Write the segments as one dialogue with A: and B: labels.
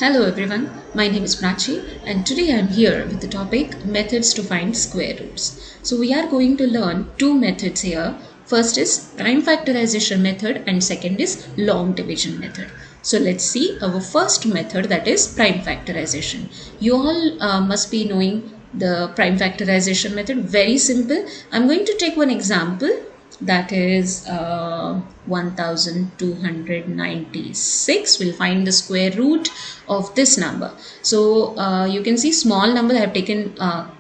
A: Hello everyone, my name is Prachi and today I am here with the topic methods to find square roots. So we are going to learn two methods here. First is prime factorization method and second is long division method. So let's see our first method, that is prime factorization. You all must be knowing the prime factorization method, very simple. I'm going to take one example, that is 1296. We'll find the square root of this number. So you can see small number I have taken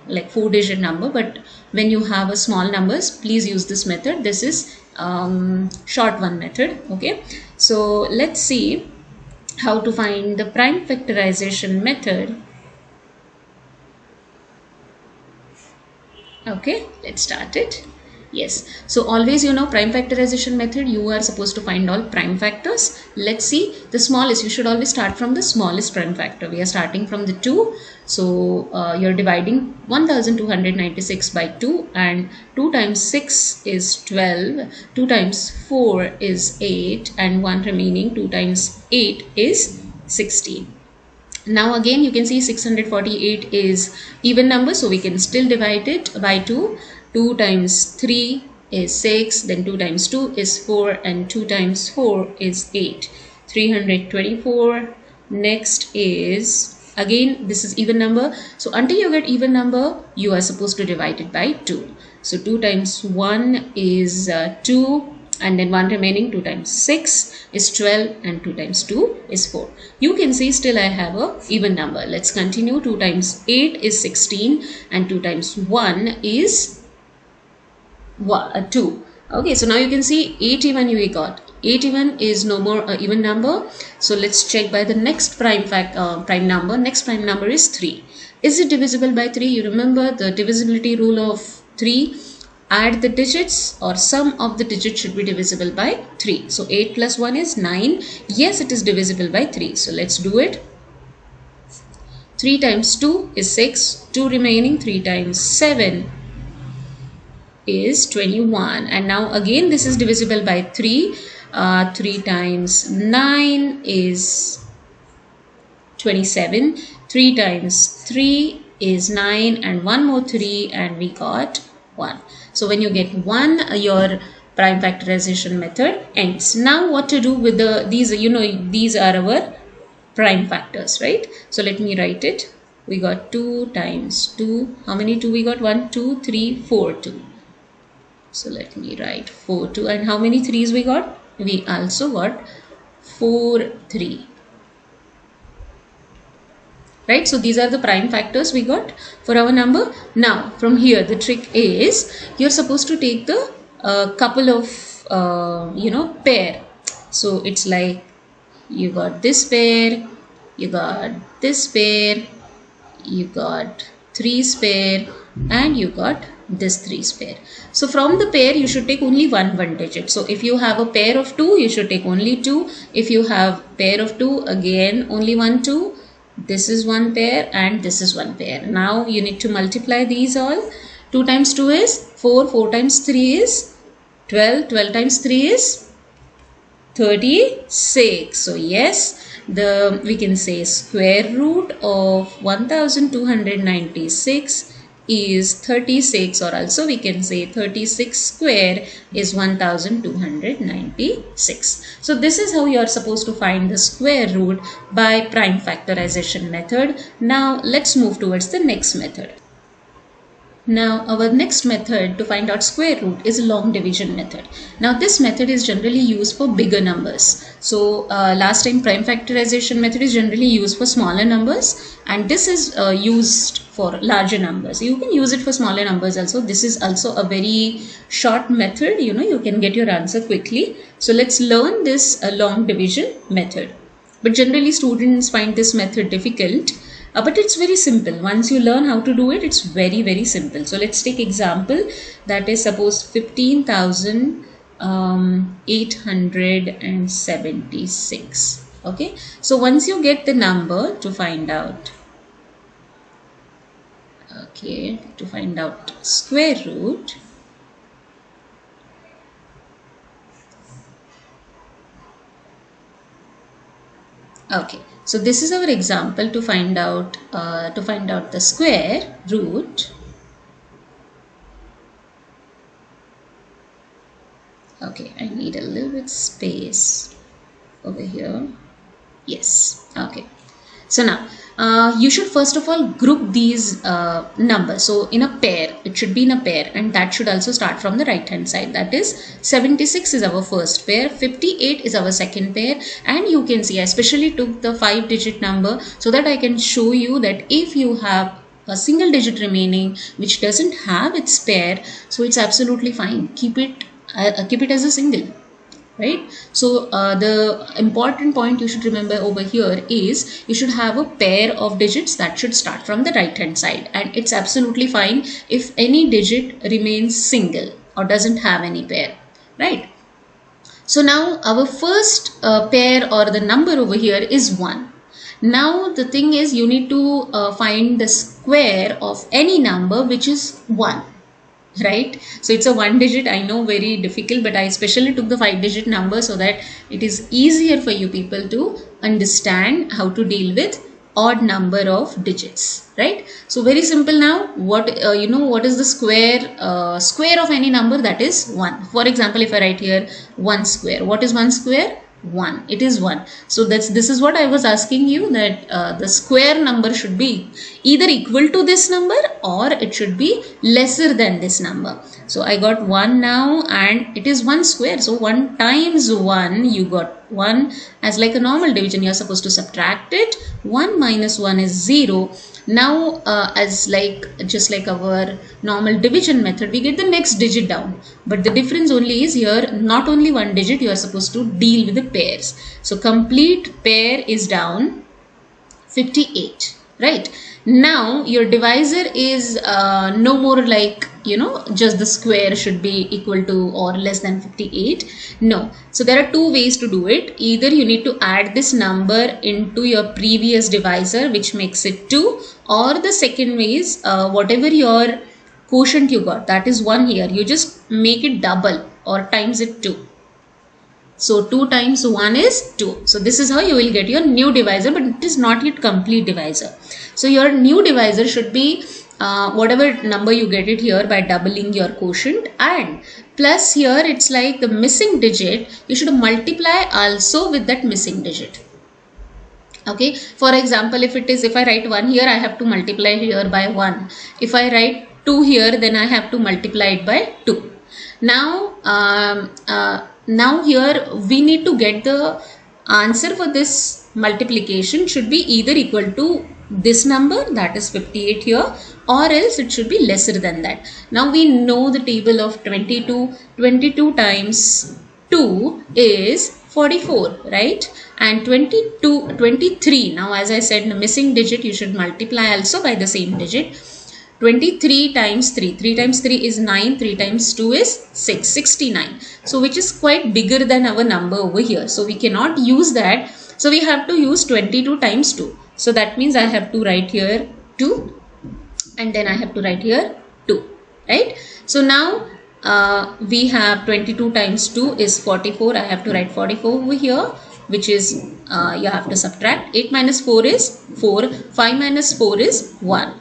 A: like 4-digit number, but when you have a small numbers, please use this method. This is short one method. Okay, so let's see how to find the prime factorization method. Okay, let's start it. Yes, so always prime factorization method, you are supposed to find all prime factors. Let's see the smallest. You should always start from the smallest prime factor. We are starting from the 2. So you're dividing 1296 by 2, and 2 times 6 is 12, 2 times 4 is 8, and 1 remaining, 2 times 8 is 16. Now again you can see 648 is even number, so we can still divide it by 2. 2 times 3 is 6, then 2 times 2 is 4, and 2 times 4 is 8. 324. Next is, again this is even number, so until you get even number you are supposed to divide it by 2. So 2 times 1 is 2, and then 1 remaining, 2 times 6 is 12, and 2 times 2 is 4. You can see still I have a even number. Let's continue. 2 times 8 is 16, and 2 times 1 is 2. Okay, so now you can see 81 we got. 81 is no more an even number. So let's check by the next prime number. Next prime number is 3. Is it divisible by 3? You remember the divisibility rule of 3. Add the digits, or sum of the digits should be divisible by 3. So 8 plus 1 is 9. Yes, it is divisible by 3. So let's do it. 3 times 2 is 6. 2 remaining, 3 times 7 is 21. And now again this is divisible by 3. 3 times 9 is 27. 3 times 3 is 9, and one more 3, and we got 1. So when you get 1, your prime factorization method ends. Now what to do with these are our prime factors, right? So let me write it. We got 2 times 2. How many 2 we got? 1, 2, 3, 4, 2. So let me write 4, 2. And how many 3's we got? We also got 4, 3. Right, so these are the prime factors we got for our number. Now from here the trick is, you're supposed to take the couple of pair. So it's like you got this pair, you got this pair, you got 3's pair, and you got this 3's pair. So from the pair you should take only one digit. So if you have a pair of 2, you should take only 2. If you have pair of 2, again only 1 2. This is one pair and this is one pair. Now you need to multiply these all. 2 times 2 is 4, 4 times 3 is 12, 12 times 3 is 36. So yes, we can say square root of 1296 is 36, or also we can say 36 square is 1296. So this is how you are supposed to find the square root by prime factorization method. Now let's move towards the next method. Now our next method to find out square root is long division method. Now this method is generally used for bigger numbers. So last time prime factorization method is generally used for smaller numbers, and this is used for larger numbers. You can use it for smaller numbers also. This is also a very short method, you can get your answer quickly. So let's learn this long division method. But generally students find this method difficult. But it's very simple. Once you learn how to do it, it's very, very simple. So let's take example, that is suppose 15,876. Okay. So once you get the number to find out, square root, Okay, so this is our example to find out the square root. Okay, I need a little bit space over here. Yes. Okay. So now you should first of all group these numbers. So in a pair, it should be in a pair, and that should also start from the right hand side. That is 76 is our first pair, 58 is our second pair, and you can see I especially took the 5-digit number so that I can show you that if you have a single digit remaining which doesn't have its pair, so it's absolutely fine. Keep it as a single. Right. So the important point you should remember over here is you should have a pair of digits that should start from the right hand side, and it's absolutely fine if any digit remains single or doesn't have any pair, right? So now our first pair or the number over here is 1. Now the thing is you need to find the square of any number which is 1. Right, so it's a 1-digit. I know, very difficult, but I especially took the 5-digit number so that it is easier for you people to understand how to deal with odd number of digits, right? So very simple. Now what what is the square of any number? That is 1. For example, if I write here 1 square, what is 1 square? 1. It is 1. So this is what I was asking you, that the square number should be either equal to this number or it should be lesser than this number. So I got 1 now, and it is 1 square. So 1 times 1, you got 1. As like a normal division, you are supposed to subtract it. 1 minus 1 is 0. Now as like just like our normal division method, we get the next digit down, but the difference only is here not only 1 digit, you are supposed to deal with the pairs. So complete pair is down 58, right? Now your divisor is no more like just the square should be equal to or less than 58. No. So there are two ways to do it. Either you need to add this number into your previous divisor, which makes it 2, or the second way is whatever your quotient you got, that is 1 here, you just make it double or times it 2. So 2 times 1 is 2. So this is how you will get your new divisor, but it is not yet complete divisor. So your new divisor should be whatever number you get it here by doubling your quotient, and plus here it's like the missing digit, you should multiply also with that missing digit. Okay, for example, if I write 1 here, I have to multiply here by 1. If I write 2 here, then I have to multiply it by 2. Now here we need to get the answer for this multiplication should be either equal to this number, that is 58 here, or else it should be lesser than that. Now we know the table of 22. 22 times 2 is 44, right? And 23. Now as I said, the missing digit you should multiply also by the same digit. 23 times 3. 3 times 3 is 9. 3 times 2 is 6. 69. So which is quite bigger than our number over here. So we cannot use that. So we have to use 22 times 2. So that means I have to write here 2, and then I have to write here 2. Right. So now we have 22 times 2 is 44. I have to write 44 over here, which is you have to subtract. 8 minus 4 is 4. 5 minus 4 is 1.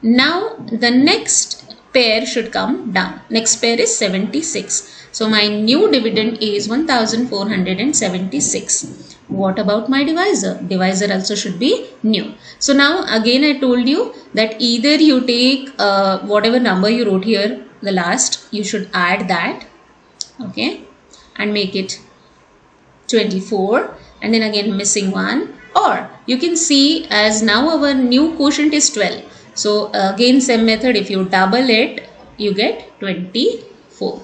A: Now the next pair should come down. Next pair is 76. So my new dividend is 1476. What about my divisor? Divisor also should be new. So now again I told you that either you take whatever number you wrote here, the last, you should add that, okay, and make it 24, and then again missing 1, or you can see as now our new quotient is 12. So again same method, if you double it, you get 24.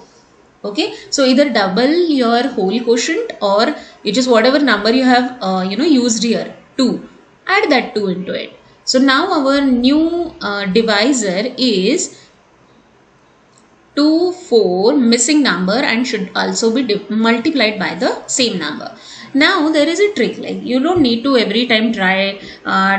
A: Okay, so either double your whole quotient or you just whatever number you have used here, 2, add that 2 into it. So now our new divisor is 2, 4, missing number, and should also be multiplied by the same number. Now there is a trick, like you don't need to every time try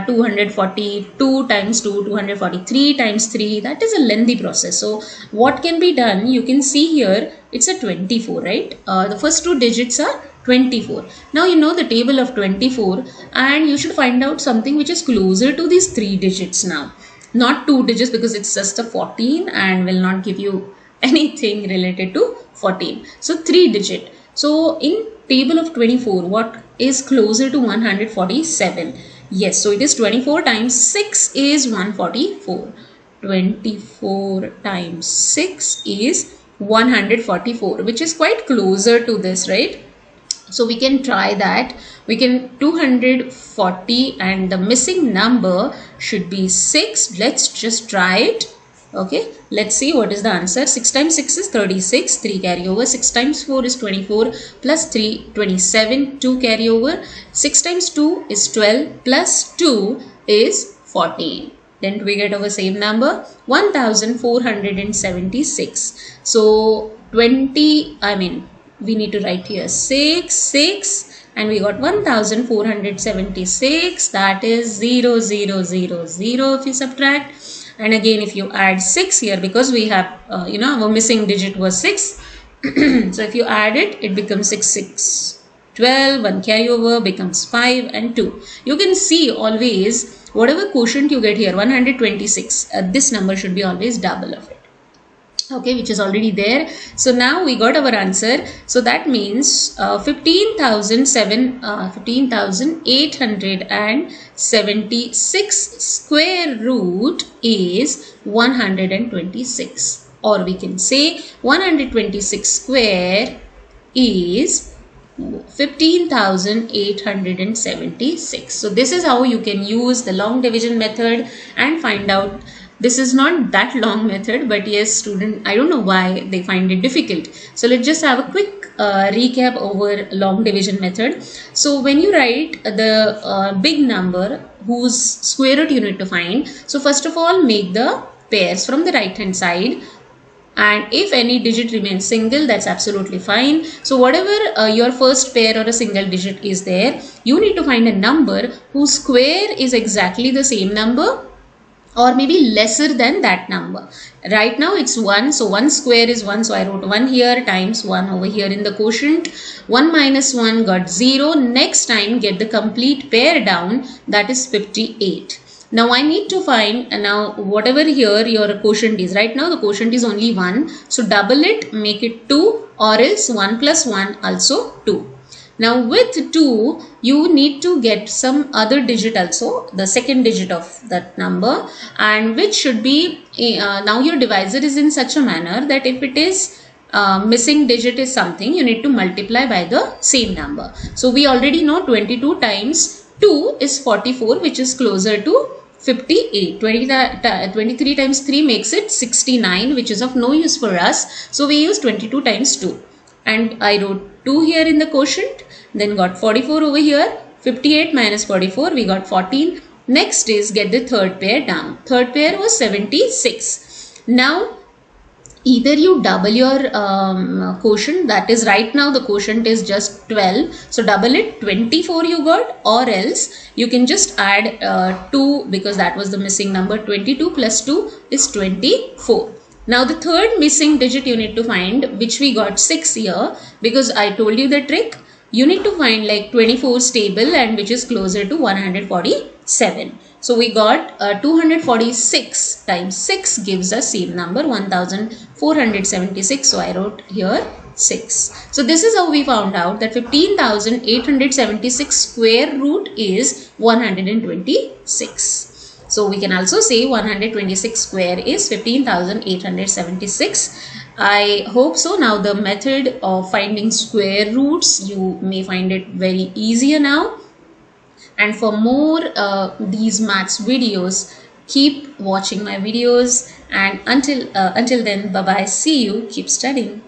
A: 242 times 2, 243 times 3. That is a lengthy process. So what can be done, you can see here it's a 24, right? The first two digits are 24. Now you know the table of 24 and you should find out something which is closer to these 3 digits now. Not 2 digits because it's just a 14 and will not give you anything related to 14. So 3 digit. So in table of 24, what is closer to 147? Yes, so it is 24 times 6 is 144. 24 times 6 is 144, which is quite closer to this, right? So we can try that. We can 240 and the missing number should be 6. Let's just try it. Okay, let's see what is the answer. 6 times 6 is 36, 3 carry over. 6 times 4 is 24 plus 3, 27, 2 carry over. 6 times 2 is 12 plus 2 is 14. Then we get our same number, 1476. So we need to write here 6 and we got 1476. That is 0 0 0 0 if you subtract. And again if you add 6 here, because we have our missing digit was 6. So if you add it, it becomes 6 6 12, 1 carry over becomes 5 and 2. You can see always whatever quotient you get here, 126, this number should be always double of it. Okay, which is already there. So now we got our answer. So that means 15,876 square root is 126, or we can say 126 square is 15,876. So this is how you can use the long division method and find out. This is not that long method, but yes, student, I don't know why they find it difficult. So let's just have a quick recap over long division method. So when you write the big number whose square root you need to find, so first of all make the pairs from the right hand side. And if any digit remains single, that's absolutely fine. So whatever your first pair or a single digit is there, you need to find a number whose square is exactly the same number or maybe lesser than that number. Right now it's 1, so 1 square is 1, so I wrote 1 here times 1 over here in the quotient. 1 minus 1 got 0. Next time get the complete pair down, that is 58. Now I need to find, now whatever here your quotient is, right now the quotient is only 1, so double it, make it 2, or else 1 plus 1 also 2. Now with 2 you need to get some other digit also, the second digit of that number, and which should be, now your divisor is in such a manner that if it is missing digit is something, you need to multiply by the same number. So we already know 22 times 2 is 44, which is closer to 58. 23 times 3 makes it 69, which is of no use for us. So we use 22 times 2. And I wrote 2 here in the quotient, then got 44 over here. 58 minus 44, we got 14. Next is get the third pair down. Third pair was 76. Now either you double your quotient, that is right now the quotient is just 12, so double it, 24 you got, or else you can just add 2 because that was the missing number. 22 plus 2 is 24. Now the third missing digit you need to find, which we got 6 here, because I told you the trick. You need to find like 24 stable and which is closer to 147. So we got 246 times 6 gives us same number 1476. So I wrote here 6. So this is how we found out that 15,876 square root is 126. So we can also say 126 square is 15,876. I hope so. Now the method of finding square roots, you may find it very easier now. And for more these maths videos, keep watching my videos. And until then, bye bye. See you. Keep studying.